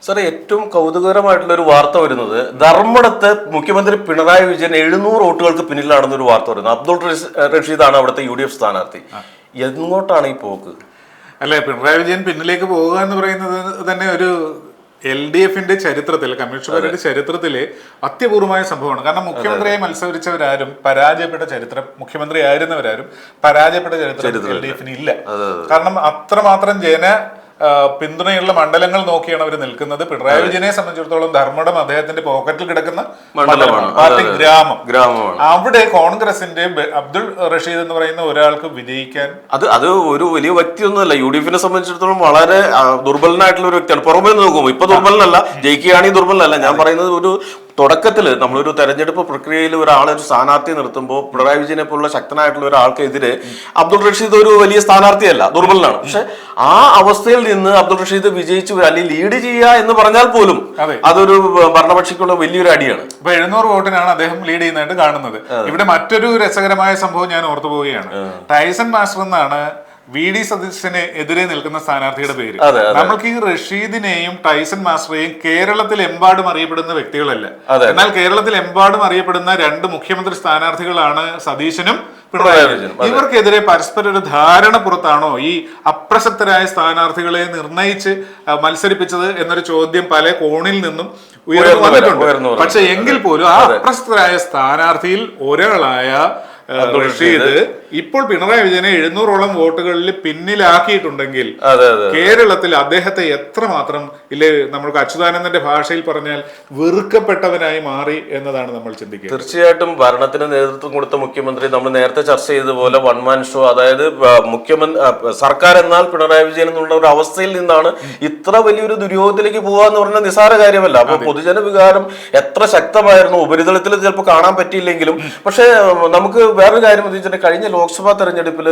സാറേ, ഏറ്റവും കൗതുകകരമായിട്ടുള്ള ഒരു വാർത്ത വരുന്നത് ധർമ്മടത്ത് മുഖ്യമന്ത്രി പിണറായി വിജയൻ 700 വോട്ടുകൾക്ക് പിന്നിലാണെന്നൊരു വാർത്ത വരുന്നത്. അബ്ദുൾ റഷീദാണ് അവിടുത്തെ UDF സ്ഥാനാർത്ഥി. എങ്ങോട്ടാണ് ഈ പോക്ക്? അല്ലെ, പിണറായി വിജയൻ പിന്നിലേക്ക് പോവുക എന്ന് പറയുന്നത് തന്നെ ഒരു LDF-ന്റെ ചരിത്രത്തിൽ, കമ്മ്യൂണിസ്റ്റ് പാർട്ടിയുടെ ചരിത്രത്തിലെ അത്യപൂർവമായ സംഭവമാണ്. കാരണം മുഖ്യമന്ത്രിയായി മത്സരിച്ചവരാരും പരാജയപ്പെട്ട ചരിത്രം, മുഖ്യമന്ത്രി ആയിരുന്നവരാരും പരാജയപ്പെട്ട ചരിത്രം LDF-ന് ഇല്ല. കാരണം അത്രമാത്രം പിന്തുണയുള്ള മണ്ഡലങ്ങൾ നോക്കിയാണ് അവർ നിൽക്കുന്നത്. പിണറായി വിജയനെ സംബന്ധിച്ചിടത്തോളം ധർമ്മടം അദ്ദേഹത്തിന്റെ പോക്കറ്റിൽ കിടക്കുന്ന മണ്ഡലമാണ്, പാർട്ടി ഗ്രാമമാണ്. അവിടെ കോൺഗ്രസിന്റെ അബ്ദുൾ റഷീദ് എന്ന് പറയുന്ന ഒരാൾക്ക് വിജയിക്കാൻ അത് ഒരു വലിയ വ്യക്തിയൊന്നുമല്ല. UDF-നെ സംബന്ധിച്ചിടത്തോളം വളരെ ദുർബലനായിട്ടുള്ള ഒരു വ്യക്തിയാണ്. പുറമേ നോക്കുമ്പോൾ ഇപ്പൊ ദുർബലനല്ല, ജയിക്കുകയാണെങ്കിൽ ദുർബലനല്ല. ഞാൻ പറയുന്നത് ഒരു തുടക്കത്തിൽ നമ്മളൊരു തെരഞ്ഞെടുപ്പ് പ്രക്രിയയിൽ ഒരു സ്ഥാനാർത്ഥി നിർത്തുമ്പോൾ പിണറായി വിജയനെ പോലുള്ള ശക്തനായിട്ടുള്ള ഒരാൾക്കെതിരെ അബ്ദുൾ റഷീദ് ഒരു വലിയ സ്ഥാനാർത്ഥിയല്ല, ദുർബലനാണ്. പക്ഷെ ആ അവസ്ഥയിൽ നിന്ന് അബ്ദുൾ റഷീദ് വിജയിച്ചു അല്ലെങ്കിൽ ലീഡ് ചെയ്യുക എന്ന് പറഞ്ഞാൽ പോലും അതൊരു ഭരണപക്ഷിക്കുള്ള വലിയൊരു അടിയാണ്. ഇപ്പൊ 700 വോട്ടിനാണ് അദ്ദേഹം ലീഡ് ചെയ്യുന്നതായിട്ട് കാണുന്നത്. ഇവിടെ മറ്റൊരു രസകരമായ സംഭവം ഞാൻ ഓർത്തു പോവുകയാണ്. ടൈസൺ മാസ്റ്റർ എന്നാണ് VD സതീശന് എതിരെ നിൽക്കുന്ന സ്ഥാനാർത്ഥിയുടെ പേര്. നമ്മൾക്ക് ഈ റഷീദിനെയും ടൈസൺ മാസ്റ്ററെയും കേരളത്തിൽ എമ്പാടും അറിയപ്പെടുന്ന വ്യക്തികളല്ല. എന്നാൽ കേരളത്തിൽ എമ്പാടും അറിയപ്പെടുന്ന 2 മുഖ്യമന്ത്രി സ്ഥാനാർത്ഥികളാണ് സതീശനും പിണറായി വിജയനും. ഇവർക്കെതിരെ പരസ്പര ഒരു ധാരണ പുറത്താണോ ഈ അപ്രസക്തരായ സ്ഥാനാർത്ഥികളെ നിർണയിച്ച് മത്സരിപ്പിച്ചത് എന്നൊരു ചോദ്യം പല കോണിൽ നിന്നും ഉയർന്നു വന്നിട്ടുണ്ട്. പക്ഷെ എങ്കിൽ പോലും ആ അപ്രസക്തരായ സ്ഥാനാർത്ഥിയിൽ ഒരാളായ റഷീദ് ഇപ്പോൾ പിണറായി വിജയനെ 700ഓളം വോട്ടുകളിൽ പിന്നിലാക്കിയിട്ടുണ്ടെങ്കിൽ കേരളത്തിൽ അദ്ദേഹത്തെ എത്രമാത്രം ഇല്ലേ, നമ്മൾക്ക് അച്യുതാനന്ദന്റെ ഭാഷയിൽ പറഞ്ഞാൽ വെറുക്കപ്പെട്ടവനായി മാറി എന്നതാണ് നമ്മൾ ചിന്തിക്കുക. തീർച്ചയായിട്ടും ഭരണത്തിന് നേതൃത്വം കൊടുത്ത മുഖ്യമന്ത്രി, നമ്മൾ നേരത്തെ ചർച്ച ചെയ്തതുപോലെ വൺ മാൻ ഷോ, അതായത് സർക്കാർ എന്നാൽ പിണറായി വിജയൻ എന്നുള്ള ഒരു അവസ്ഥയിൽ നിന്നാണ് ഇത്ര വലിയൊരു ദുര്യോഗത്തിലേക്ക് പോകാന്ന് പറഞ്ഞാൽ നിസ്സാര കാര്യമല്ല. അപ്പൊ പൊതുജന വികാരം എത്ര ശക്തമായിരുന്നു ഉപരിതലത്തിൽ ചിലപ്പോൾ കാണാൻ പറ്റിയില്ലെങ്കിലും. പക്ഷെ നമുക്ക് വേറൊരു കാര്യം എന്ന് വെച്ചിട്ടുണ്ടെങ്കിൽ കഴിഞ്ഞ ലോക്സഭാ തെരഞ്ഞെടുപ്പിൽ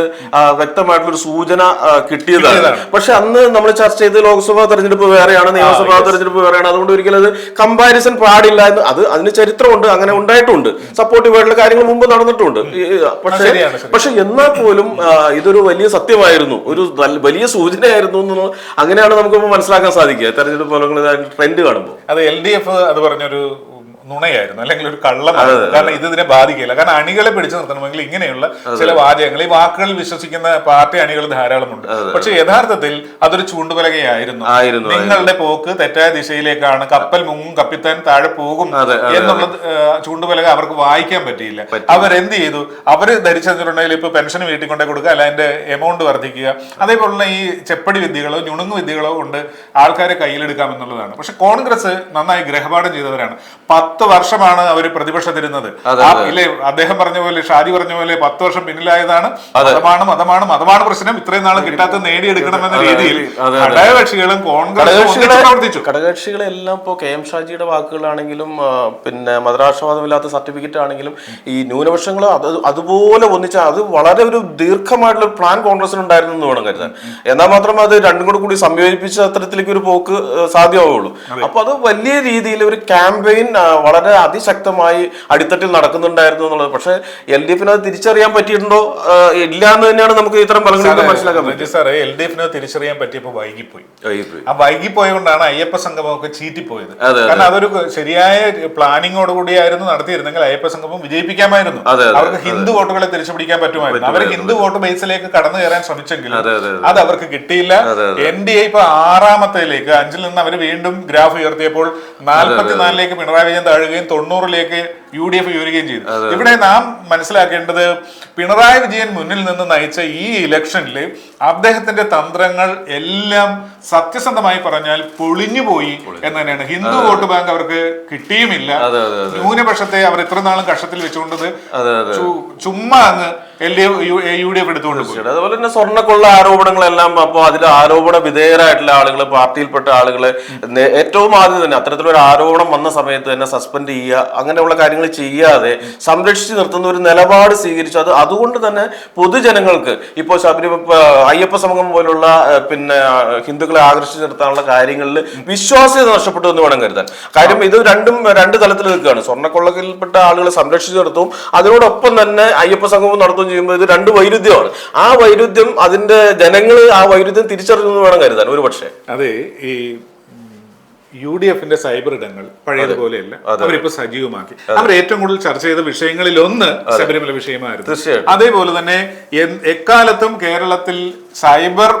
വ്യക്തമായിട്ടുള്ള ഒരു സൂചന കിട്ടിയതാണ്. പക്ഷെ അന്ന് നമ്മൾ ചർച്ച ചെയ്ത് ലോക്സഭാ തെരഞ്ഞെടുപ്പ് വേറെയാണ്, നിയമസഭാ തെരഞ്ഞെടുപ്പ് വേറെയാണ്. അതുകൊണ്ട് ഒരിക്കലും അത് കമ്പാരിസൺ പാടില്ല എന്ന് അതിന് ചരിത്രമുണ്ട്, അങ്ങനെ ഉണ്ടായിട്ടുണ്ട്. സപ്പോർട്ടീവായിട്ടുള്ള കാര്യങ്ങൾ മുമ്പ് നടന്നിട്ടുണ്ട്. പക്ഷെ എന്നാൽ പോലും ഇതൊരു വലിയ സത്യമായിരുന്നു, ഒരു വലിയ സൂചനയായിരുന്നു എന്ന് അങ്ങനെയാണ് നമുക്ക് മനസ്സിലാക്കാൻ സാധിക്കുക തെരഞ്ഞെടുപ്പ് ഫലങ്ങൾ ട്രെൻഡ് കാണുമ്പോൾ. അത് LDF അത് പറഞ്ഞൊരു നുണയായിരുന്നു, അല്ലെങ്കിൽ ഒരു കള്ളമായിരുന്നു. കാരണം ഇതിനെ ബാധിക്കില്ല. കാരണം അണികളെ പിടിച്ചു നിർത്തണമെങ്കിൽ ഇങ്ങനെയുള്ള ചില വാചകങ്ങൾ, ഈ വാക്കുകളിൽ വിശ്വസിക്കുന്ന പാർട്ടി അണികൾ ധാരാളമുണ്ട്. പക്ഷെ യഥാർത്ഥത്തിൽ അതൊരു ചൂണ്ടുപലകയായിരുന്നു. നിങ്ങളുടെ പോക്ക് തെറ്റായ ദിശയിലേക്കാണ്, കപ്പൽ മുങ്ങും കപ്പിത്താൻ താഴെ പോകും എന്നുള്ള ചൂണ്ടുപലക അവർക്ക് വായിക്കാൻ പറ്റിയില്ല. അവരെന്ത് ചെയ്തു? അവര് ധരിച്ചിട്ടുണ്ടെങ്കിൽ ഇപ്പൊ പെൻഷൻ വീട്ടിൽ കൊണ്ടേ കൊടുക്കുക, അല്ല അതിന്റെ എമൗണ്ട് വർദ്ധിക്കുക, അതേപോലുള്ള ഈ ചെപ്പടി വിദ്യകളോ ഞുണുങ്ങു വിദ്യകളോ കൊണ്ട് ആൾക്കാരെ കയ്യിലെടുക്കാം എന്നുള്ളതാണ്. പക്ഷെ കോൺഗ്രസ് നന്നായി ഗ്രഹപാഠം ചെയ്തവരാണ്. 10 വർഷമാണ് അവർ പ്രതിപക്ഷത്തിരുന്നത്. ഇല്ലേ, അദ്ദേഹം പറഞ്ഞ പോലെ, ഷാജി പറഞ്ഞ പോലെ 10 വർഷം പിന്നിലായതാണ്. മതമാണ് പ്രശ്നം, ഇത്രയും നാളും കിട്ടാത്ത നേടിയെടുക്കണമെന്ന രീതിയിൽ ഘടകകക്ഷികളും കോൺഗ്രസ് പ്രവർത്തിച്ചു. ഘടകകക്ഷികളെല്ലാം ഇപ്പോൾ KM ഷാജിയുടെ വാക്കുകളാണെങ്കിലും പിന്നെ മതരാഷ്ട്രവാദമില്ലാത്ത സർട്ടിഫിക്കറ്റ് ആണെങ്കിലും ഈ ന്യൂനപക്ഷങ്ങൾ അതുപോലെ ഒന്നിച്ച അത് വളരെ ഒരു ദീർഘമായിട്ടുള്ള പ്ലാൻ കോൺഗ്രസിനുണ്ടായിരുന്നു എന്ന് വേണം കരുതാൻ. എന്നാൽ മാത്രം അത് രണ്ടും കൂടി സംയോജിപ്പിച്ച അത്തരത്തിലേക്ക് ഒരു പോക്ക് സാധ്യമാവുള്ളൂ. അപ്പൊ അത് വലിയ രീതിയിൽ ഒരു ക്യാമ്പയിൻ വളരെ അതിശക്തമായി അടിത്തട്ടിൽ നടക്കുന്നുണ്ടായിരുന്നു എന്നുള്ളത്. പക്ഷെ LDF-ന് അത് തിരിച്ചറിയാൻ പറ്റിയിട്ടുണ്ടോ ഇല്ല എന്ന് തന്നെയാണ് നമുക്ക് ഇത്തരം ഫലങ്ങൾ മനസ്സിലാക്കാൻ പറ്റും. സാറേ, LDF-ന് തിരിച്ചറിയാൻ പറ്റിയപ്പോൾ വൈകിപ്പോയി. ആ വൈകിപ്പോയതുകൊണ്ടാണ് അയ്യപ്പ സംഗമമൊക്കെ ചീറ്റിപ്പോയത്. കാരണം അതൊരു ശരിയായ പ്ലാനിങ്ങോടുകൂടിയായിരുന്നു നടത്തിയിരുന്നെങ്കിൽ അയ്യപ്പ സംഗമം വിജയിപ്പിക്കാമായിരുന്നു. അവർക്ക് ഹിന്ദു വോട്ടുകളെ തിരിച്ചുപിടിക്കാൻ പറ്റുമായിരുന്നു. അവർ ഹിന്ദു വോട്ട് ബേസിലേക്ക് കടന്നു കയറാൻ ശ്രമിച്ചെങ്കിലും അത് അവർക്ക് കിട്ടിയില്ല. NDA ഇപ്പൊ 6ാമത്തേലേക്ക് 5-ൽ നിന്ന് അവർ വീണ്ടും ഗ്രാഫ് ഉയർത്തിയപ്പോൾ 44-ലേക്ക് പിണറായി വിജയൻ താഴുകയും 90-ലേക്ക് UDF ഉയരുകയും ചെയ്തു. ഇവിടെ നാം മനസ്സിലാക്കേണ്ടത് പിണറായി വിജയൻ മുന്നിൽ നിന്ന് നയിച്ച ഈ ഇലക്ഷനിൽ അദ്ദേഹത്തിന്റെ തന്ത്രങ്ങൾ എല്ലാം സത്യസന്ധമായി പറഞ്ഞാൽ പൊളിഞ്ഞുപോയി എന്ന് തന്നെയാണ്. ഹിന്ദു വോട്ട് ബാങ്ക് അവർക്ക് കിട്ടിയുമില്ല. ന്യൂനപക്ഷത്തെ അവർ ഇത്ര നാളും കഷ്ടത്തിൽ വെച്ചുകൊണ്ടത് ചുമ്മാ അങ്ങ് UDF എടുത്തുകൊണ്ട് പോയി. അതുപോലെ തന്നെ സ്വർണ്ണക്കൊള്ള ആരോപണങ്ങളെല്ലാം, അപ്പോൾ അതിൽ ആരോപണ വിധേയരായിട്ടുള്ള ആളുകൾ, പാർട്ടിയിൽപ്പെട്ട ആളുകളെ ഏറ്റവും ആദ്യം തന്നെ അത്തരത്തിലൊരു ആരോപണം വന്ന സമയത്ത് തന്നെ സസ്പെൻഡ് ചെയ്യുക, അങ്ങനെയുള്ള കാര്യങ്ങൾ ചെയ്യാതെ സംരക്ഷിച്ച് നിർത്തുന്ന ഒരു നിലപാട് സ്വീകരിച്ചു. അതുകൊണ്ട് തന്നെ പൊതുജനങ്ങൾക്ക് ഇപ്പോൾ അയ്യപ്പ സംഗമം പോലുള്ള പിന്നെ ഹിന്ദുക്കളെ ആകർഷിച്ചു നിർത്താനുള്ള കാര്യങ്ങളിൽ വിശ്വാസ്യത നഷ്ടപ്പെട്ടു എന്ന് വേണം കരുതാൻ. കാര്യം ഇത് രണ്ട് തലത്തിൽ നിൽക്കുകയാണ്. സ്വർണ്ണക്കൊള്ളയിൽപ്പെട്ട ആളുകളെ സംരക്ഷിച്ചു നിർത്തും, അതിനോടൊപ്പം തന്നെ അയ്യപ്പ സംഗമം നടത്തുകയും ചെയ്യുമ്പോൾ ഇത് 2 വൈരുദ്ധ്യമാണ്. ആ വൈരുദ്ധ്യം അതിന്റെ ജനങ്ങൾ ആ വൈരുദ്ധ്യം തിരിച്ചറിഞ്ഞു വേണം കരുതാൻ. ഒരു പക്ഷേ അതെ, ഈ UDF സൈബർ ഇടങ്ങൾ പഴയതുപോലെയല്ല, അവരിപ്പോ സജീവമാക്കി. അവർ ഏറ്റവും കൂടുതൽ ചർച്ച ചെയ്ത വിഷയങ്ങളിൽ ഒന്ന് ശബരിമല വിഷയമായിരുന്നു. അതേപോലെ തന്നെ എക്കാലത്തും കേരളത്തിൽ സൈബർ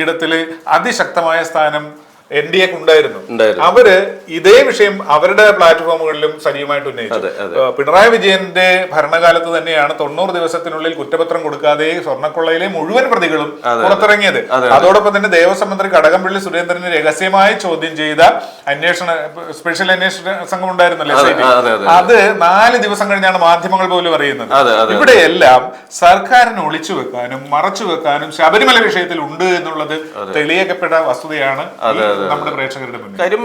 ഇടത്തില് അതിശക്തമായ സ്ഥാനം NDA ഉണ്ടായിരുന്നു. അവര് ഇതേ വിഷയം അവരുടെ പ്ലാറ്റ്ഫോമുകളിലും സജീവമായിട്ട് ഉന്നയിച്ചു. പിണറായി വിജയന്റെ ഭരണകാലത്ത് തന്നെയാണ് 90 ദിവസത്തിനുള്ളിൽ കുറ്റപത്രം കൊടുക്കാതെ സ്വർണ്ണക്കൊള്ളയിലെ മുഴുവൻ പ്രതികളും പുറത്തിറങ്ങിയത്. അതോടൊപ്പം തന്നെ ദേവസ്വം മന്ത്രി കടകംപള്ളി സുരേന്ദ്രനെ രഹസ്യമായി ചോദ്യം ചെയ്ത സ്പെഷ്യൽ അന്വേഷണ സംഘം ഉണ്ടായിരുന്നല്ലോ, അത് 4 ദിവസം കഴിഞ്ഞാണ് മാധ്യമങ്ങൾ പോലും അറിയുന്നത്. ഇവിടെയെല്ലാം സർക്കാരിനെ ഒളിച്ചു വെക്കാനും മറച്ചു വെക്കാനും ശബരിമല വിഷയത്തിൽ ഉണ്ട് എന്നുള്ളത് തെളിയിക്കപ്പെട്ട വസ്തുതയാണ് നമ്മുടെ പ്രേക്ഷകരുടെ മുന്നിൽ. കാര്യം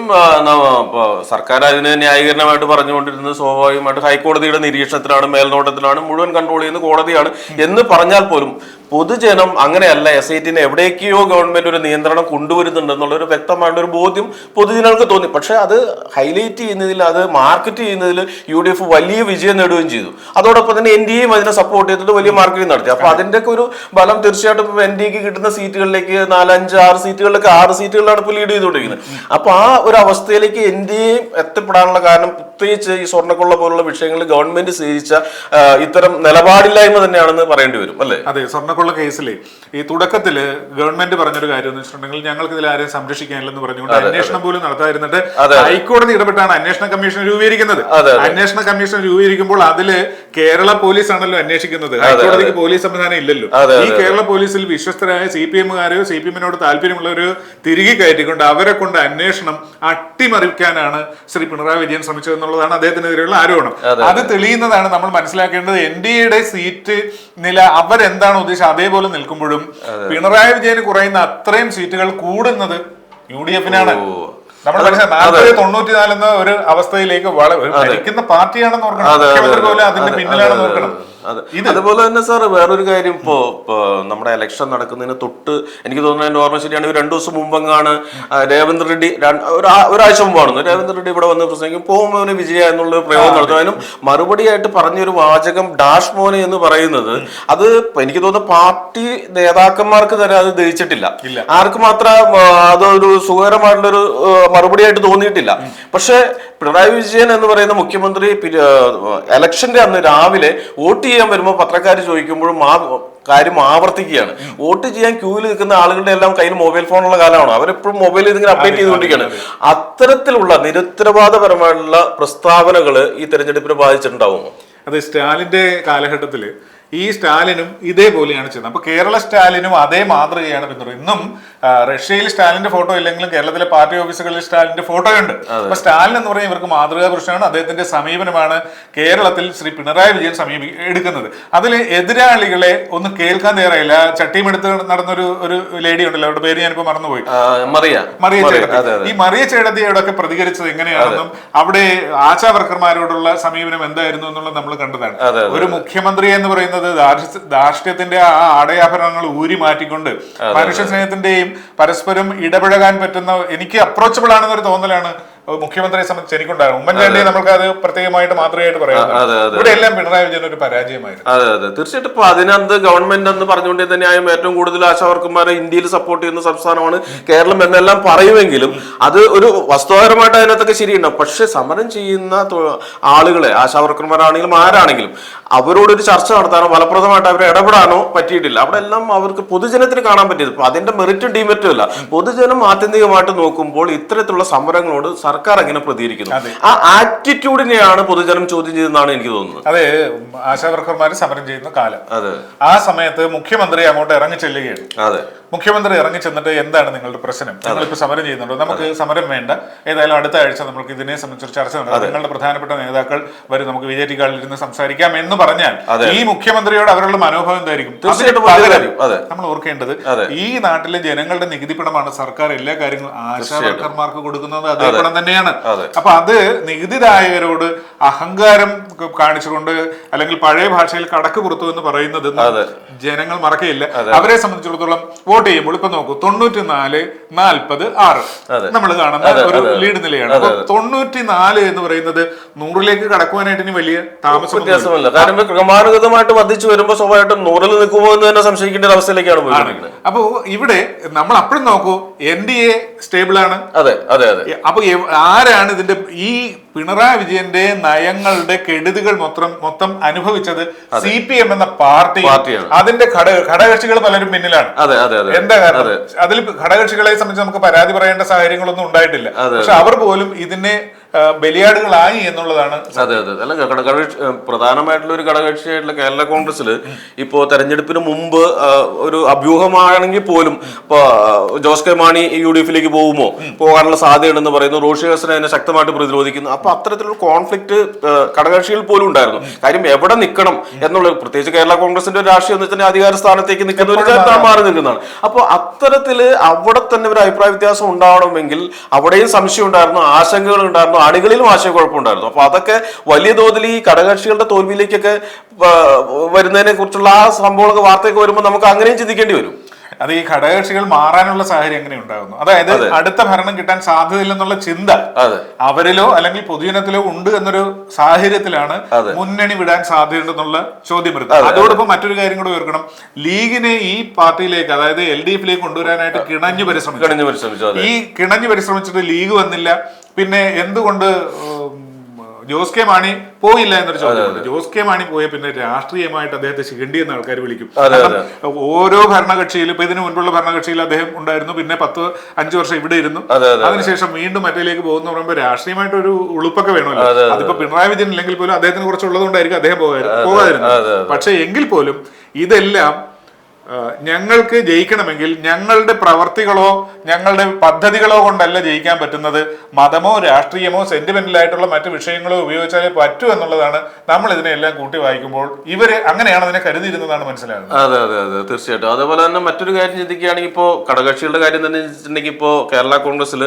സർക്കാർ അതിന് ന്യായീകരണമായിട്ട് പറഞ്ഞുകൊണ്ടിരുന്നത് സ്വാഭാവികമായിട്ട് ഹൈക്കോടതിയുടെ നിരീക്ഷണത്തിലാണ്, മേൽനോട്ടത്തിലാണ്, മുഴുവൻ കൺട്രോൾ ചെയ്യുന്ന കോടതിയാണ് എന്ന് പറഞ്ഞാൽ പോലും പൊതുജനം അങ്ങനെയല്ല. SITനെ എവിടേക്കോ ഗവൺമെന്റ് ഒരു നിയന്ത്രണം കൊണ്ടുവരുന്നുണ്ടെന്നുള്ളൊരു വ്യക്തമായിട്ടുള്ള ഒരു ബോധ്യം പൊതുജനങ്ങൾക്ക് തോന്നി. പക്ഷെ അത് ഹൈലൈറ്റ് ചെയ്യുന്നതിൽ, അത് മാർക്കറ്റ് ചെയ്യുന്നതിൽ UDF വലിയ വിജയം നേടുകയും ചെയ്തു. അതോടൊപ്പം തന്നെ NDAയും അതിനെ സപ്പോർട്ട് ചെയ്തിട്ട് വലിയ മാർക്കറ്റിംഗ് നടത്തി. അപ്പൊ അതിന്റെയൊക്കെ ഒരു ബലം തീർച്ചയായിട്ടും NDAക്ക് കിട്ടുന്ന സീറ്റുകളിലേക്ക് 4, 5, 6 സീറ്റുകളിലേക്ക് 6 സീറ്റുകളിലാണ് ഇപ്പോൾ ലീഡ് ചെയ്തുകൊണ്ടിരിക്കുന്നത്. അപ്പൊ ആ ഒരു അവസ്ഥയിലേക്ക് NDA എത്തിപ്പെടാനുള്ള കാരണം പ്രത്യേകിച്ച് ഈ സ്വർണ്ണക്കൊള്ള പോലുള്ള വിഷയങ്ങളിൽ ഗവൺമെന്റ് സ്വീകരിച്ച ഇത്തരം നിലപാടില്ലായ്മ തന്നെയാണെന്ന് പറയേണ്ടി വരും, അല്ലേ? അതെ, സ്വർണ്ണക്കൊള്ള കേസിലെ ഈ തുടക്കത്തില് ഗവൺമെന്റ് പറഞ്ഞൊരു കാര്യം എന്ന് വെച്ചിട്ടുണ്ടെങ്കിൽ ഞങ്ങൾക്ക് ഇതിൽ ആരെയും സംരക്ഷിക്കാനില്ലെന്ന് പറഞ്ഞുകൊണ്ട് അന്വേഷണം പോലും നടത്താതിരുന്നിട്ട് ഹൈക്കോടതി ഇടപെട്ടാണ് അന്വേഷണ കമ്മീഷൻ രൂപീകരിക്കുന്നത്. അന്വേഷണ കമ്മീഷൻ രൂപീകരിക്കുമ്പോൾ അതില് കേരള പോലീസ് ആണല്ലോ അന്വേഷിക്കുന്നത്. ഹൈക്കോടതിക്ക് പോലീസ് സംവിധാനം ഇല്ലല്ലോ. ഈ കേരള പോലീസിൽ വിശ്വസ്തരായ CPM-കാരെയോ CPM-നോട് താല്പര്യമുള്ളവരോ തിരികെ കയറ്റിക്കൊണ്ട് അവരെ കൊണ്ട് അന്വേഷണം അട്ടിമറിക്കാനാണ് ശ്രീ പിണറായി വിജയൻ ശ്രമിച്ചതെന്നുള്ളതാണ് അദ്ദേഹത്തിനെതിരെയുള്ള ആരോപണം. അത് തെളിയുന്നതാണ് നമ്മൾ മനസ്സിലാക്കേണ്ടത്. NDAയുടെ സീറ്റ് നില അവരെന്താണ് ഉദ്ദേശിച്ചത് അതേപോലെ നിൽക്കുമ്പോഴും പിണറായി വിജയന് കുറയുന്ന അത്രയും സീറ്റുകൾ കൂടുന്നത് UDF-നാണ്. നമ്മൾ മനസ്സിലാക്കി 94 എന്ന ഒരു അവസ്ഥയിലേക്ക് ഭരിക്കുന്ന പാർട്ടിയാണെന്ന് ഓർക്കണം. മുഖ്യമന്ത്രി പോലെ അതിന്റെ പിന്നിലാണെന്ന് ഓർക്കണം. അതുപോലെ തന്നെ സാർ വേറൊരു കാര്യം, ഇപ്പോ നമ്മുടെ ഇലക്ഷൻ നടക്കുന്നതിന് തൊട്ട് എനിക്ക് തോന്നുന്നത് എന്റെ ഓർമ്മ ശരിയാണ് 2 ദിവസം മുമ്പെങ്ങാണ് രേവന്ത് റെഡ്ഡി, ഒരാഴ്ച മുമ്പാണ് രേവന്ത് റെഡ്ഡി ഇവിടെ വന്ന് പ്രസംഗിക്കും പോകുമ്പോന് വിജയ എന്നുള്ള പ്രയോഗം നടത്തും. അതിനും മറുപടിയായിട്ട് പറഞ്ഞൊരു വാചകം ഡാഷ് മോനെ എന്ന് പറയുന്നത്, അത് എനിക്ക് തോന്നുന്നു പാർട്ടി നേതാക്കന്മാർക്ക് തന്നെ അത് ദഹിച്ചിട്ടില്ല. ആർക്കും മാത്രം അതൊരു സുഖകരമായിട്ടുള്ളൊരു മറുപടിയായിട്ട് തോന്നിയിട്ടില്ല. പക്ഷെ പിണറായി വിജയൻ എന്ന് പറയുന്ന മുഖ്യമന്ത്രി ഇലക്ഷന്റെ അന്ന് രാവിലെ വോട്ട് ചെയ്യാൻ വരുമ്പോൾ പത്രക്കാർ ചോദിക്കുമ്പോഴും ആ കാര്യം ആവർത്തിക്കുകയാണ്. വോട്ട് ചെയ്യാൻ ക്യൂവിൽ നിൽക്കുന്ന ആളുകളുടെ എല്ലാം കയ്യിൽ മൊബൈൽ ഫോണുള്ള കാലമാണ്. അവരെപ്പോഴും മൊബൈലിൽ ഇതിങ്ങനെ അപ്ഡേറ്റ് ചെയ്തുകൊണ്ടിരിക്കുകയാണ്. അത്തരത്തിലുള്ള നിരുത്തരവാദപരമായിട്ടുള്ള പ്രസ്താവനകൾ ഈ തെരഞ്ഞെടുപ്പിനെ ബാധിച്ചിട്ടുണ്ടാവുമോ? അത് സ്റ്റാലിന്റെ കാലഘട്ടത്തില് ഈ സ്റ്റാലിനും ഇതേപോലെയാണ് ചെയ്യുന്നത്. അപ്പൊ കേരള സ്റ്റാലിനും അതേ മാതൃകയാണ് പിന്തുടരുന്നത്. ഇന്നും റഷ്യയിൽ സ്റ്റാലിന്റെ ഫോട്ടോ ഇല്ലെങ്കിലും കേരളത്തിലെ പാർട്ടി ഓഫീസുകളിൽ സ്റ്റാലിന്റെ ഫോട്ടോ ഉണ്ട്. അപ്പൊ സ്റ്റാലിൻ എന്ന് പറയുന്നത് ഇവർക്ക് മാതൃകാ പുരുഷനാണ്. അദ്ദേഹത്തിന്റെ സമീപനമാണ് കേരളത്തിൽ ശ്രീ പിണറായി വിജയൻ എടുക്കുന്നത്. അതിൽ എതിരാളികളെ ഒന്ന് കേൾക്കാൻ തയ്യാറായില്ല. ചട്ടിയുമെടുത്ത് നടന്നൊരു ലേഡി ഉണ്ടല്ലോ, അവരുടെ പേര് ഞാനിപ്പോ മറന്നുപോയി, മറിയ ചേടത്തി. ഈ മറിയ ചേടത്തിയോടൊക്കെ പ്രതികരിച്ചത് എങ്ങനെയാണെന്നും അവിടെ ആശാ വർക്കർമാരോടുള്ള സമീപനം എന്തായിരുന്നു എന്നുള്ളത് നമ്മൾ കണ്ടതാണ്. ഒരു മുഖ്യമന്ത്രി എന്ന് പറയുന്നത് ധാർഷ്ട്യത്തിന്റെ ആ ആടയാഭരണങ്ങൾ ഊരി മാറ്റിക്കൊണ്ട് മനുഷ്യ സ്നേഹത്തിന്റെയും പരസ്പരം ഇടപഴകാൻ പറ്റുന്ന, എനിക്ക് അപ്രോച്ചബിൾ ആണെന്നൊരു തോന്നലാണ് മുഖ്യമന്ത്രിയെ സംബന്ധിച്ച് എനിക്കുണ്ടാകും. ഉമ്മൻചാണ്ടിയെ നമുക്ക് അത് പ്രത്യേകമായിട്ട് മാതൃകയായിട്ട് പറയാം. ഇവിടെ എല്ലാം പിണറായി വിജയൻ ഒരു പരാജയമായിരുന്നു. അതെ അതെ, തീർച്ചയായിട്ടും. ഇപ്പൊ അതിനകത്ത് ഗവൺമെന്റ് എന്ന് പറഞ്ഞുകൊണ്ട് തന്നെയായും ഏറ്റവും കൂടുതൽ ആശാവർക്കന്മാരെ ഇന്ത്യയിൽ സപ്പോർട്ട് ചെയ്യുന്ന സംസ്ഥാനമാണ് കേരളം എന്നെല്ലാം പറയുമെങ്കിലും അത് ഒരു വസ്തുതാപരമായിട്ട് അതിനകത്തൊക്കെ ശരിയുണ്ടാവും. പക്ഷെ സമരം ചെയ്യുന്ന ആളുകളെ, ആശാവർക്കന്മാരാണെങ്കിലും ആരാണെങ്കിലും, അവരോടൊരു ചർച്ച നടത്താനോ ഫലപ്രദമായിട്ട് അവരെ ഇടപെടാനോ പറ്റിയിട്ടില്ല. അവിടെ എല്ലാം അവർക്ക് പൊതുജനത്തിന് കാണാൻ പറ്റിയത്. അപ്പൊ അതിന്റെ മെറിറ്റും ഡിമെറിറ്റും അല്ല. പൊതുജനം ആത്യന്തികമായിട്ട് നോക്കുമ്പോൾ ഇത്തരത്തിലുള്ള സമരങ്ങളോട് സർക്കാർ എങ്ങനെ പ്രതികരിക്കുന്നു, ആ ആറ്റിറ്റ്യൂഡിനെയാണ് പൊതുജനം ചോദ്യം ചെയ്തെന്നാണ് എനിക്ക് തോന്നുന്നത്. അതെ, ആശാവർക്കർമാർ സമരം ചെയ്യുന്ന കാലം, ആ സമയത്ത് മുഖ്യമന്ത്രി അങ്ങോട്ട് ഇറങ്ങി ചെല്ലുകയാണ്. അതെ, മുഖ്യമന്ത്രി ഇറങ്ങി ചെന്നിട്ട് എന്താണ് നിങ്ങളുടെ പ്രശ്നം, നിങ്ങളിപ്പോ സമരം ചെയ്യുന്നുണ്ടോ, നമുക്ക് സമരം വേണ്ട, ഏതായാലും അടുത്ത ആഴ്ച നമുക്ക് ഇതിനെ സംബന്ധിച്ചൊരു ചർച്ച നടത്താം, നിങ്ങളുടെ പ്രധാനപ്പെട്ട നേതാക്കൾ വരും, നമുക്ക് വിജയ് കാളിൽ ഇരുന്ന് സംസാരിക്കാം എന്ന് പറഞ്ഞാൽ ഈ മുഖ്യമന്ത്രിയോട് അവരുടെ മനോഭാവം എന്തായിരിക്കും? നമ്മൾ ഓർക്കേണ്ടത് ഈ നാട്ടിലെ ജനങ്ങളുടെ നികുതി പണമാണ് സർക്കാർ എല്ലാ കാര്യങ്ങളും ആശാവർക്കർമാർക്ക് കൊടുക്കുന്നത്. അതേ പണം തന്നെയാണ്. അപ്പൊ അത് നികുതിദായകരോട് അഹങ്കാരം കാണിച്ചുകൊണ്ട്, അല്ലെങ്കിൽ പഴയ ഭാഷയിൽ കടക്ക് പുറത്തു എന്ന് പറയുന്നത് ജനങ്ങൾ മറക്കയില്ല. അവരെ സംബന്ധിച്ചിടത്തോളം വോട്ട് വോട്ട് ചെയ്യുമ്പോൾ ഇപ്പൊ നോക്കൂ 94-46 നമ്മൾ കാണുന്ന ഒരു ലീഡ് നിലയാണ്. അപ്പൊ 94 എന്ന് പറയുന്നത് 100ലേക്ക് കടക്കുവാനായിട്ട് ഇനി വലിയ താമസം വ്യത്യാസമല്ല. കാരണം ക്രമാനുഗതമായിട്ട് വർദ്ധിച്ചു വരുമ്പോൾ സ്വാഭാവികമായിട്ടും 100-ൽ നിൽക്കുമോ എന്ന് തന്നെ സംശയിക്കേണ്ട ഒരു അവസ്ഥയിലേക്കാണ് പോയിരിക്കുന്നത്. അപ്പൊ ഇവിടെ നമ്മൾ അപ്പോഴും നോക്കൂ, NDA സ്റ്റേബിൾ ആണ്. അതെ അതെ അതെ. അപ്പൊ ആരാണ് ഇതിന്റെ ഈ പിണറായി വിജയന്റെ നയങ്ങളുടെ കെടുതികൾ മൊത്തം അനുഭവിച്ചത്? CPM എന്ന പാർട്ടിയാണ്. അതിന്റെ ഘടകകക്ഷികൾ പലരും പിന്നിലാണ്. എന്താ കാരണം? അതിൽ ഘടകകക്ഷികളെ സംബന്ധിച്ച് നമുക്ക് പരാതി പറയേണ്ട സാഹചര്യങ്ങളൊന്നും ഉണ്ടായിട്ടില്ല. പക്ഷെ അവർ പോലും ഇതിനെ ബലിയാടുകളായി എന്നുള്ളതാണ്. അതെ അതെ. അല്ല, പ്രധാനമായിട്ടുള്ള ഒരു ഘടകകക്ഷിയായിട്ടുള്ള കേരള കോൺഗ്രസിൽ ഇപ്പോ തെരഞ്ഞെടുപ്പിന് മുമ്പ് ഒരു അഭ്യൂഹമാണെങ്കിൽ പോലും ഇപ്പൊ ജോസ് കെ മാണി UDF-ലേക്ക് പോകുമോ, പോകാനുള്ള സാധ്യതയുണ്ടെന്ന് പറയുന്നു. റോഷി ഹസനെ അതിനെ ശക്തമായിട്ട് പ്രതിരോധിക്കുന്നു. അപ്പൊ അത്തരത്തിലുള്ള കോൺഫ്ലിക്റ്റ് ഘടകകക്ഷികൾ പോലും ഉണ്ടായിരുന്നു. കാര്യം എവിടെ നിൽക്കണം എന്നുള്ളത്, പ്രത്യേകിച്ച് കേരള കോൺഗ്രസിന്റെ ഒരു രാഷ്ട്രീയം എന്ന് വെച്ചാൽ അധികാര സ്ഥാനത്തേക്ക് നിൽക്കുന്ന ഒരു മാറി നിൽക്കുന്നതാണ്. അപ്പൊ അത്തരത്തില് അവിടെ തന്നെ ഒരു അഭിപ്രായ വ്യത്യാസം ഉണ്ടാവണമെങ്കിൽ അവിടെയും സംശയം ഉണ്ടായിരുന്നു, ആശങ്കകൾ ഉണ്ടായിരുന്നു, അണികളിലും ആശയക്കുഴപ്പമുണ്ടായിരുന്നു. അപ്പൊ അതൊക്കെ വലിയ തോതിൽ ഈ ഘടകകക്ഷികളുടെ തോൽവിയിലേക്കൊക്കെ വരുന്നതിനെ കുറിച്ചുള്ള ആ സംഭവങ്ങളൊക്കെ വാർത്തയൊക്കെ വരുമ്പോൾ നമുക്ക് അങ്ങനെയും ചിന്തിക്കേണ്ടി വരും. അത് ഈ ഘടകകക്ഷികൾ മാറാനുള്ള സാഹചര്യം എങ്ങനെ ഉണ്ടാകുന്നു? അതായത് അടുത്ത ഭരണം കിട്ടാൻ സാധ്യതയില്ലെന്നുള്ള ചിന്ത അവരിലോ അല്ലെങ്കിൽ പൊതുജനത്തിലോ ഉണ്ട് എന്നൊരു സാഹചര്യത്തിലാണ് മുന്നണി വിടാൻ സാധ്യതയുണ്ടെന്നുള്ള ചോദ്യം വരുന്നത്. അതോടൊപ്പം മറ്റൊരു കാര്യം കൂടെ ഓർക്കണം, ലീഗിനെ ഈ പാർട്ടിയിലേക്ക്, അതായത് LDF-ലേക്ക് കൊണ്ടുവരാനായിട്ട് കിണഞ്ഞു പരിശ്രമിച്ചു. ഈ കിണഞ്ഞു പരിശ്രമിച്ചിട്ട് ലീഗ് വന്നില്ല. പിന്നെ എന്തുകൊണ്ട് ജോസ് കെ മാണി പോയില്ല എന്നൊരു ചോദ്യമുണ്ട്. ജോസ് കെ മാണി പോയ പിന്നെ രാഷ്ട്രീയമായിട്ട് അദ്ദേഹത്തെ ശിഖണ്ഡി എന്ന ആൾക്കാർ വിളിക്കും. ഓരോ ഭരണകക്ഷിയിലും, ഇപ്പൊ ഇതിനു മുൻപുള്ള ഭരണകക്ഷിയിൽ അദ്ദേഹം ഉണ്ടായിരുന്നു, പിന്നെ 10-5 വർഷം ഇവിടെ ഇരുന്നു, അതിനുശേഷം വീണ്ടും മറ്റേലേക്ക് പോകുന്ന പറയുമ്പോൾ രാഷ്ട്രീയമായിട്ട് ഒരു ഉളുപ്പൊക്കെ വേണമല്ലോ. അതിപ്പോ പിണറായി വിജയൻ ഇല്ലെങ്കിൽ പോലും അദ്ദേഹത്തിന് കുറച്ചുള്ളത് കൊണ്ടായിരിക്കും അദ്ദേഹം പോകാതിരുന്നത്. പക്ഷെ എങ്കിൽ പോലും ഇതെല്ലാം ഞങ്ങൾക്ക് ജയിക്കണമെങ്കിൽ ഞങ്ങളുടെ പ്രവർത്തികളോ ഞങ്ങളുടെ പദ്ധതികളോ കൊണ്ടല്ല ജയിക്കാൻ പറ്റുന്നത്, മതമോ രാഷ്ട്രീയമോ സെന്റിമെന്റലായിട്ടുള്ള മറ്റു വിഷയങ്ങളോ ഉപയോഗിച്ചാലേ പറ്റൂ എന്നുള്ളതാണ് നമ്മൾ ഇതിനെല്ലാം കൂട്ടി വായിക്കുമ്പോൾ ഇവര് അങ്ങനെയാണ് അതിനെ കരുതിയിരുന്നതാണ് മനസ്സിലാകുന്നത്. അതെ അതെ അതെ, തീർച്ചയായിട്ടും. അതേപോലെ തന്നെ മറ്റൊരു കാര്യം ചിന്തിക്കുകയാണെങ്കിൽ ഇപ്പോ ഘടകകക്ഷികളുടെ കാര്യം തന്നെ ചിന്തിച്ചിട്ടുണ്ടെങ്കിൽ ഇപ്പോ കേരള കോൺഗ്രസിൽ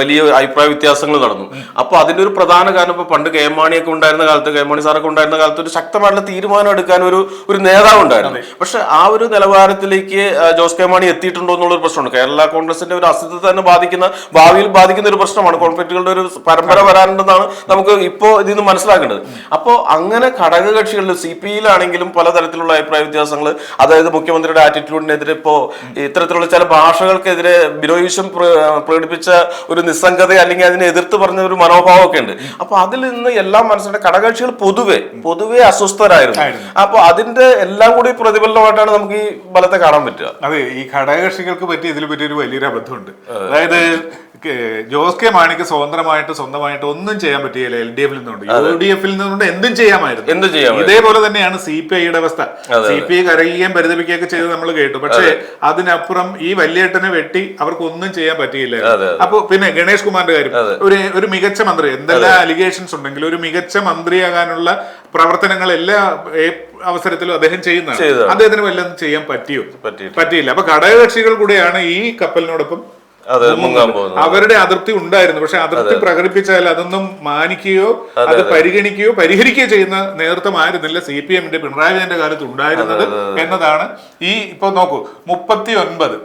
വലിയ അഭിപ്രായ വ്യത്യാസങ്ങൾ നടന്നു. അപ്പൊ അതിന്റെ ഒരു പ്രധാന കാരണം ഇപ്പൊ പണ്ട് കെ എം മാണിയൊക്കെ ഉണ്ടായിരുന്ന കാലത്ത്, കെ എം മാണി സാറൊക്കെ ഉണ്ടായിരുന്ന കാലത്ത് ഒരു ശക്തമായിട്ടുള്ള തീരുമാനം എടുക്കാൻ ഒരു നേതാവ് ഉണ്ടായിരുന്നു. പക്ഷെ ആ ഒരു നിലവാരത്തിലേക്ക് ജോസ് കെ മാണി എത്തിയിട്ടുണ്ടോ എന്നുള്ളൊരു പ്രശ്നമാണ്. കേരള കോൺഗ്രസിന്റെ ഒരു അസ്തിത്വത്തെ തന്നെ ഭാവിയിൽ ബാധിക്കുന്ന ഒരു പ്രശ്നമാണ്. കോൺഫ്ലിക്റ്റുകളുടെ ഒരു പരമ്പര വരാനുണ്ടെന്നാണ് നമുക്ക് ഇപ്പോ ഇതിൽ നിന്ന് മനസ്സിലാക്കേണ്ടത്. അപ്പോൾ അങ്ങനെ ഘടകകക്ഷികളിൽ CPI-യിലാണെങ്കിലും പലതരത്തിലുള്ള അഭിപ്രായ വ്യത്യാസങ്ങൾ, അതായത് മുഖ്യമന്ത്രിയുടെ ആറ്റിറ്റ്യൂഡിനെതിരെ ഇപ്പോ ഇത്തരത്തിലുള്ള ചില ഭാഷകൾക്കെതിരെ വിരോധിഷം പ്രകടിപ്പിച്ച ഒരു നിസ്സംഗത അല്ലെങ്കിൽ അതിനെ എതിർത്ത് പറഞ്ഞ ഒരു മനോഭാവമൊക്കെ ഉണ്ട്. അപ്പൊ അതിൽ നിന്ന് എല്ലാം മനസ്സിലാക്കി ഘടകകക്ഷികൾ പൊതുവെ അസ്വസ്ഥരായിരുന്നു. അപ്പൊ അതിന്റെ എല്ലാം കൂടി പ്രതിഫലനമായിട്ടാണ് നമുക്ക് ഈ ബലത്തെ കാണാൻ പറ്റുക. അതെ, ഈ ഘടകകക്ഷികൾക്ക് പറ്റി ഇതിൽ പറ്റി ഒരു വലിയൊരു അബദ്ധമുണ്ട്. അതായത് ജോസ് കെ മാണിക്ക് സ്വന്തമായിട്ട് ഒന്നും ചെയ്യാൻ പറ്റിയില്ല. LDF-ൽ നിന്നുണ്ട്, UDF-ൽ നിന്നുണ്ട്, എന്തും ചെയ്യാമായിരുന്നു. ഇതേപോലെ തന്നെയാണ് CPI-യുടെ അവസ്ഥ. CPI കരയുകയും പരിതപിക്കുകയൊക്കെ ചെയ്ത് നമ്മൾ കേട്ടു. പക്ഷേ അതിനപ്പുറം ഈ വല്യേട്ടനെ വെട്ടി അവർക്ക് ഒന്നും ചെയ്യാൻ പറ്റിയില്ല. അപ്പൊ പിന്നെ ഗണേഷ് കുമാറിന്റെ കാര്യം, ഒരു മികച്ച മന്ത്രി, എന്തെല്ലാം അലിഗേഷൻസ് ഉണ്ടെങ്കിലും ഒരു മികച്ച മന്ത്രിയാകാനുള്ള പ്രവർത്തനങ്ങൾ എല്ലാ അവസരത്തിലും അദ്ദേഹം ചെയ്യുന്നതാണ്. അദ്ദേഹത്തിന് വല്ലതും ചെയ്യാൻ പറ്റിയില്ല. അപ്പൊ ഘടകകക്ഷികൾ കൂടെയാണ് ഈ കപ്പലിനോടൊപ്പം അവരുടെ അതിർത്തി ഉണ്ടായിരുന്നു. പക്ഷെ അതിർത്തി പ്രകടിപ്പിച്ചാൽ അതൊന്നും മാനിക്കുകയോ അത് പരിഗണിക്കുകയോ പരിഹരിക്കുകയോ ചെയ്യുന്ന നേതൃത്വം ആയിരുന്നില്ല CPM-ന്റെ പിണറായി വിജയന്റെ കാലത്ത് ഉണ്ടായിരുന്നത് എന്നതാണ്. ഈ ഇപ്പൊ നോക്കൂ, 39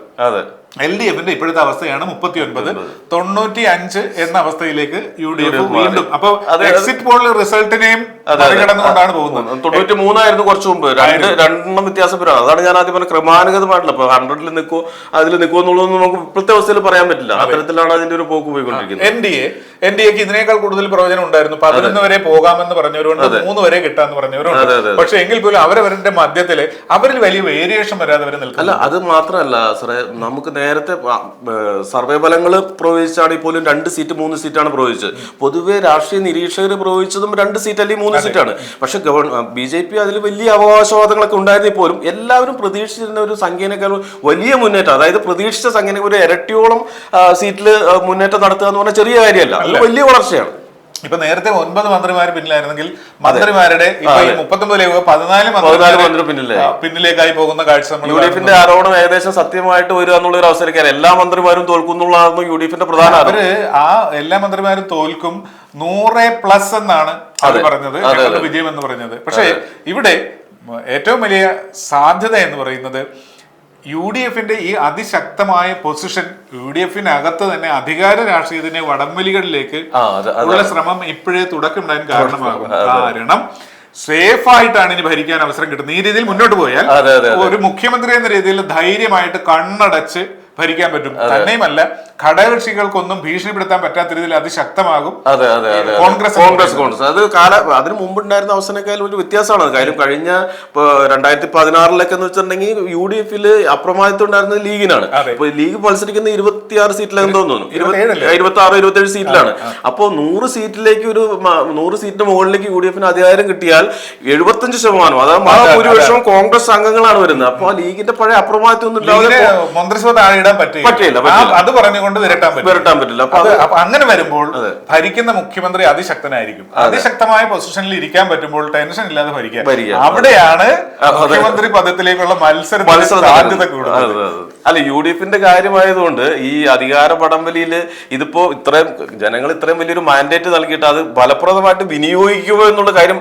LDF-ന്റെ ഇപ്പോഴത്തെ അവസ്ഥയാണ് 39, 95 എന്ന അവസ്ഥയിലേക്ക് UDF വീണ്ടും. അപ്പൊ എക്സിറ്റ് പോൾ റിസൾട്ടിനെയും മറികടന്നുകൊണ്ടാണ് പോകുന്നത്. 93 കുറച്ചു മുമ്പ്, രണ്ടെണ്ണം വ്യത്യാസം വരും. അതാണ് ഞാൻ ആദ്യം പറഞ്ഞ ക്രമാനുഗതമായിട്ടുള്ള. ഇപ്പൊ 100-ൽ നിൽക്കോ അതിൽ നിൽക്കോ എന്നുള്ളതൊന്നും നമുക്ക് ഇപ്പോഴത്തെ അവസ്ഥയിൽ പറയാൻ പറ്റില്ല. അത്തരത്തിലാണ് അതിന്റെ ഒരു പോക്ക് പോയിക്കൊണ്ടിരിക്കുന്നത്. NDAക്ക് ഇതിനേക്കാൾ കൂടുതൽ പ്രയോജനം ഉണ്ടായിരുന്നു. 11 വരെ പോകാമെന്ന് പറഞ്ഞവരുണ്ട്, 3 വരെ കിട്ടാന്ന് പറഞ്ഞവരുണ്ട്. പക്ഷെ എങ്കിൽ പോലും അവരവരുടെ മധ്യത്തില് അവരിൽ വലിയ വേരിയേഷൻ വരാതെ അവർ നിൽക്കും. അല്ല, അത് മാത്രമല്ല സാറേ, നമുക്ക് നേരത്തെ സർവേ ഫലങ്ങൾ പ്രവചിച്ചാണെങ്കിൽ പോലും 2 സീറ്റ് 3 സീറ്റാണ് പ്രവചിച്ചത്. പൊതുവെ രാഷ്ട്രീയ നിരീക്ഷകർ പ്രവചിച്ചതും 2 സീറ്റ് അല്ലെങ്കിൽ 3 സീറ്റാണ്. പക്ഷെ BJP അതിൽ വലിയ അവകാശവാദങ്ങളൊക്കെ ഉണ്ടായിരുന്നെങ്കിൽ പോലും എല്ലാവരും പ്രതീക്ഷിച്ചിരുന്ന ഒരു സംഖ്യനേക്കാൾ വലിയ മുന്നേറ്റം, അതായത് പ്രതീക്ഷിച്ച സംഖ്യനെ ഒരു ഇരട്ടിയോളം സീറ്റിൽ മുന്നേറ്റം നടത്തുക എന്ന് പറഞ്ഞാൽ ചെറിയ കാര്യമല്ല, അത് വലിയ വളർച്ചയാണ്. ഇപ്പൊ നേരത്തെ 9 മന്ത്രിമാർ പിന്നിലായിരുന്നെങ്കിൽ മന്ത്രിമാരുടെ ഇപ്പൊ 39 14 മന്ത്രി പിന്നിലേക്കായി പോകുന്ന കാഴ്ച നമ്മൾ UDF-ന്റെ ആരോപണം ഏകദേശം സത്യമായിട്ട് വരിക എന്നുള്ള ഒരു അവസരക്കാണ്. എല്ലാ മന്ത്രിമാരും തോൽക്കുന്നുള്ളതായിരുന്നു UDF-ന്റെ പ്രധാന അവര് എല്ലാ മന്ത്രിമാരും തോൽക്കും 100+ എന്നാണ് അവർ പറഞ്ഞത്, വിജയം എന്ന് പറഞ്ഞത്. പക്ഷേ ഇവിടെ ഏറ്റവും വലിയ സാധ്യത എന്ന് പറയുന്നത് UDF-ന്റെ ഈ അതിശക്തമായ പൊസിഷൻ UDF-നകത്ത് തന്നെ അധികാര രാഷ്ട്രീയത്തിന്റെ വടംവലികളിലേക്ക് ഉള്ള ശ്രമം ഇപ്പോഴേ തുടക്കമുണ്ടാകാൻ കാരണമാകും. കാരണം സേഫ് ആയിട്ടാണ് ഇനി ഭരിക്കാൻ അവസരം കിട്ടുന്നത്. ഈ രീതിയിൽ മുന്നോട്ട് പോയാൽ ഒരു മുഖ്യമന്ത്രി എന്ന രീതിയിൽ ധൈര്യമായിട്ട് കണ്ണടച്ച് ഭരിക്കാൻ പറ്റും. തന്നെയുമല്ല ഘടകകക്ഷികൾക്കൊന്നും ഭീഷണിപ്പെടുത്താൻ പറ്റാത്ത രീതിയിൽ അതിശക്തമാകും കോൺഗ്രസ്. അത് അതിന് മുമ്പുണ്ടായിരുന്ന അവസരക്കാലും ഒരു വ്യത്യാസമാണ്. കാര്യം കഴിഞ്ഞ 2016 എന്ന് വെച്ചിട്ടുണ്ടെങ്കിൽ UDF-ൽ അപ്രമാദിത്വം ഉണ്ടായിരുന്നത് ലീഗിനാണ്. അപ്പൊ ലീഗ് മത്സരിക്കുന്ന 26 സീറ്റിലെന്ന് തോന്നുന്നു, 26-27 സീറ്റിലാണ്. അപ്പോൾ 100 സീറ്റിലേക്ക് 100 സീറ്റിന് മുകളിലേക്ക് UDF-ന് അധികാരം കിട്ടിയാൽ 75%, അതായത് മഹാഭൂരിപക്ഷവും കോൺഗ്രസ് അംഗങ്ങളാണ് വരുന്നത്. അപ്പൊ ലീഗിന്റെ പഴയ അപ്രമാദിത്വം ഒന്നും ഇല്ലാതെ മന്ത്രിസഭ താഴെ പറ്റില്ല. അത് പറഞ്ഞുകൊണ്ട് വിരട്ടാൻ പറ്റില്ല. അപ്പൊ അങ്ങനെ വരുമ്പോൾ ഭരിക്കുന്ന മുഖ്യമന്ത്രി അതിശക്തനായിരിക്കും. അതിശക്തമായ പൊസിഷനിൽ ഇരിക്കാൻ പറ്റുമ്പോൾ ടെൻഷൻ ഇല്ലാതെ ഭരിക്കാം. അവിടെയാണ് മുഖ്യമന്ത്രി പദത്തിലേക്കുള്ള മത്സരത്തിന് സാധ്യത കൂടുതൽ. അല്ല, UDF-ന്റെ കാര്യമായതുകൊണ്ട് ഈ അധികാര വടംവലിയില് ഇതിപ്പോ ഇത്രയും ജനങ്ങൾ ഇത്രയും വലിയൊരു മാൻഡേറ്റ് നൽകിയിട്ട് അത് ഫലപ്രദമായിട്ട് വിനിയോഗിക്കുക എന്നുള്ള കാര്യം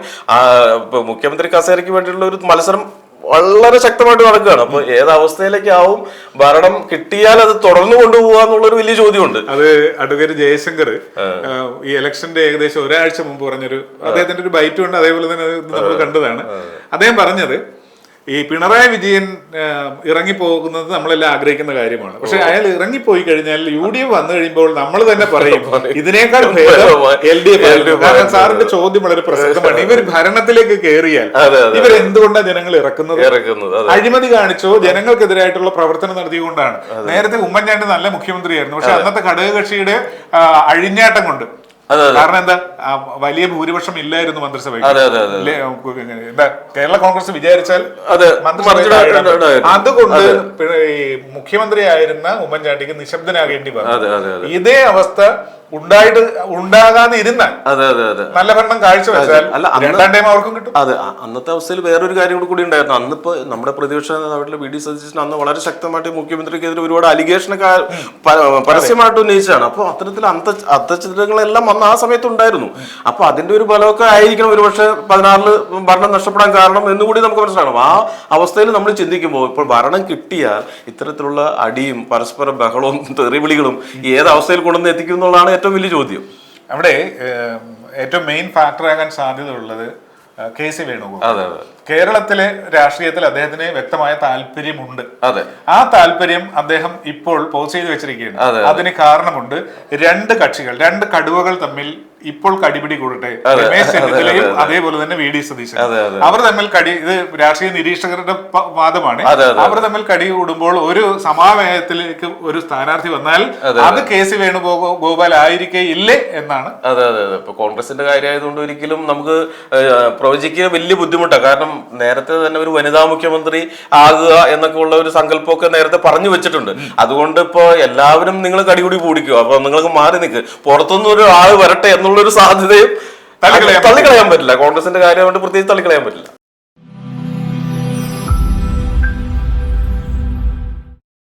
മുഖ്യമന്ത്രി കസേരയ്ക്ക് വേണ്ടിയുള്ള ഒരു മത്സരം വളരെ ശക്തമായിട്ട് നടക്കുകയാണ്. അപ്പൊ ഏതവസ്ഥയിലേക്കാവും ഭരണം കിട്ടിയാൽ അത് തുടർന്നു കൊണ്ടുപോകുക എന്നുള്ളൊരു വലിയ ചോദ്യമുണ്ട്. അത് അഡ്വക്കേറ്റ് ജയശങ്കർ ഈ ഇലക്ഷന്റെ ഏകദേശം ഒരാഴ്ച മുമ്പ് പറഞ്ഞൊരു അദ്ദേഹത്തിന്റെ ഒരു ബൈറ്റ് ഉണ്ട്, അതേപോലെ തന്നെ നമ്മൾ കണ്ടതാണ്. അദ്ദേഹം പറഞ്ഞത് ഈ പിണറായി വിജയൻ ഇറങ്ങിപ്പോകുന്നത് നമ്മളെല്ലാം ആഗ്രഹിക്കുന്ന കാര്യമാണ്. പക്ഷെ അയാൾ ഇറങ്ങിപ്പോയി കഴിഞ്ഞാൽ UDF വന്നു കഴിയുമ്പോൾ നമ്മൾ തന്നെ പറയും ഇതിനേക്കാൾ LDF. കാരണം സാറിന്റെ ചോദ്യം വളരെ പ്രസക്തമാണ്. ഇവർ ഭരണത്തിലേക്ക് കയറിയാൽ ഇവരെന്തുകൊണ്ടാണ് ജനങ്ങൾ ഇറക്കുന്നത്? അഴിമതി കാണിച്ചോ ജനങ്ങൾക്കെതിരായിട്ടുള്ള പ്രവർത്തനം നടത്തിക്കൊണ്ടാണ്. നേരത്തെ ഉമ്മൻചാണ്ടി നല്ല മുഖ്യമന്ത്രിയായിരുന്നു, പക്ഷെ അന്നത്തെ ഘടകകക്ഷിയുടെ അഴിഞ്ഞാട്ടം കൊണ്ട്. കാരണം എന്താ, വലിയ ഭൂരിപക്ഷം ഇല്ലായിരുന്നു മന്ത്രിസഭയ്ക്ക്. കേരള കോൺഗ്രസ് വിചാരിച്ചാൽ അതുകൊണ്ട് ഈ മുഖ്യമന്ത്രിയായിരുന്ന ഉമ്മൻചാണ്ടിക്ക് നിശബ്ദനാകേണ്ടി വന്നു. ഇതേ അവസ്ഥ ഉണ്ടാകാതെ ഇരുന്നാൽ നല്ല ഭരണം കാഴ്ചവെച്ചാൽ രണ്ടാം ടൈം അവർക്കും കിട്ടും. അതെ, അന്നത്തെ അവസ്ഥയിൽ വേറൊരു കാര്യം കൂടി ഉണ്ടായിരുന്നു. അന്നിപ്പോ നമ്മുടെ പ്രതിപക്ഷ നേതാവായിട്ടുള്ള VD സതീശൻ അന്ന് വളരെ ശക്തമായിട്ട് മുഖ്യമന്ത്രിക്കെതിരെ ഒരുപാട് അലിഗേഷനൊക്കെ പരസ്യമായിട്ട് ഉന്നയിച്ചതാണ്. അപ്പൊ അത്തരത്തിൽ അന്തചിത്രങ്ങളെല്ലാം അന്ന് ആ സമയത്ത് ഉണ്ടായിരുന്നു. അപ്പൊ അതിന്റെ ഒരു ബലമൊക്കെ ആയിരിക്കണം ഒരുപക്ഷെ 16 ഭരണം നഷ്ടപ്പെടാൻ കാരണം എന്നുകൂടി നമുക്ക് മനസ്സിലാക്കണം. ആ അവസ്ഥയിൽ നമ്മൾ ചിന്തിക്കുമ്പോൾ ഇപ്പോൾ ഭരണം കിട്ടിയാൽ ഇത്തരത്തിലുള്ള അടിയും പരസ്പര ബഹളവും തെറിവിളികളും ഏത് അവസ്ഥയിൽ കൊണ്ടുവന്ന് എത്തിക്കും എന്നുള്ളതാണ് ഏറ്റവും വലിയ ചോദ്യം. അവിടെ ഏറ്റവും മെയിൻ ഫാക്ടർ ആകാൻ സാധ്യത ഉള്ളത് KC വേണുഗോപാൽ. കേരളത്തിലെ രാഷ്ട്രീയത്തിൽ അദ്ദേഹത്തിന് വ്യക്തമായ താല്പര്യമുണ്ട്. ആ താല്പര്യം അദ്ദേഹം ഇപ്പോൾ പോസ് ചെയ്ത് വെച്ചിരിക്കുകയാണ്. അതിന് കാരണമുണ്ട്. രണ്ട് കക്ഷികൾ, രണ്ട് കടുവകൾ തമ്മിൽ ഇപ്പോൾ കടിപിടി കൂടട്ടെ. രമേശ് ചെന്നിത്തലയും അതേപോലെ തന്നെ VD സതീശൻ, അവർ തമ്മിൽ ഇത് രാഷ്ട്രീയ നിരീക്ഷകരുടെ വാദമാണ്. അവർ തമ്മിൽ കടി കൂടുമ്പോൾ ഒരു സമാവേശത്തിലേക്ക് ഒരു സ്ഥാനാർത്ഥി വന്നാൽ അത് KC വേണുഗോപാൽ ആയിരിക്കില്ലേ എന്നാണ്. അതെ, ഇപ്പൊ കോൺഗ്രസിന്റെ കാര്യമായതുകൊണ്ട് ഒരിക്കലും നമുക്ക് പ്രവചിക്കുക വലിയ ബുദ്ധിമുട്ടാണ്. കാരണം നേരത്തെ തന്നെ ഒരു വനിതാ മുഖ്യമന്ത്രി ആകുക എന്നൊക്കെ ഉള്ള ഒരു സങ്കല്പമൊക്കെ നേരത്തെ പറഞ്ഞു വെച്ചിട്ടുണ്ട്. അതുകൊണ്ട് ഇപ്പൊ എല്ലാവരും നിങ്ങൾ കടികൂടി കൂടിക്കുക, അപ്പൊ നിങ്ങൾക്ക് മാറി നിൽക്ക്, പുറത്തുനിന്ന് ഒരു ആള് വരട്ടെ എന്നുള്ളൊരു സാധ്യതയും തള്ളിക്കളയാൻ പറ്റില്ല. കോൺഗ്രസിന്റെ കാര്യം കൊണ്ട് പ്രത്യേകിച്ച് തള്ളിക്കളയാൻ പറ്റില്ല.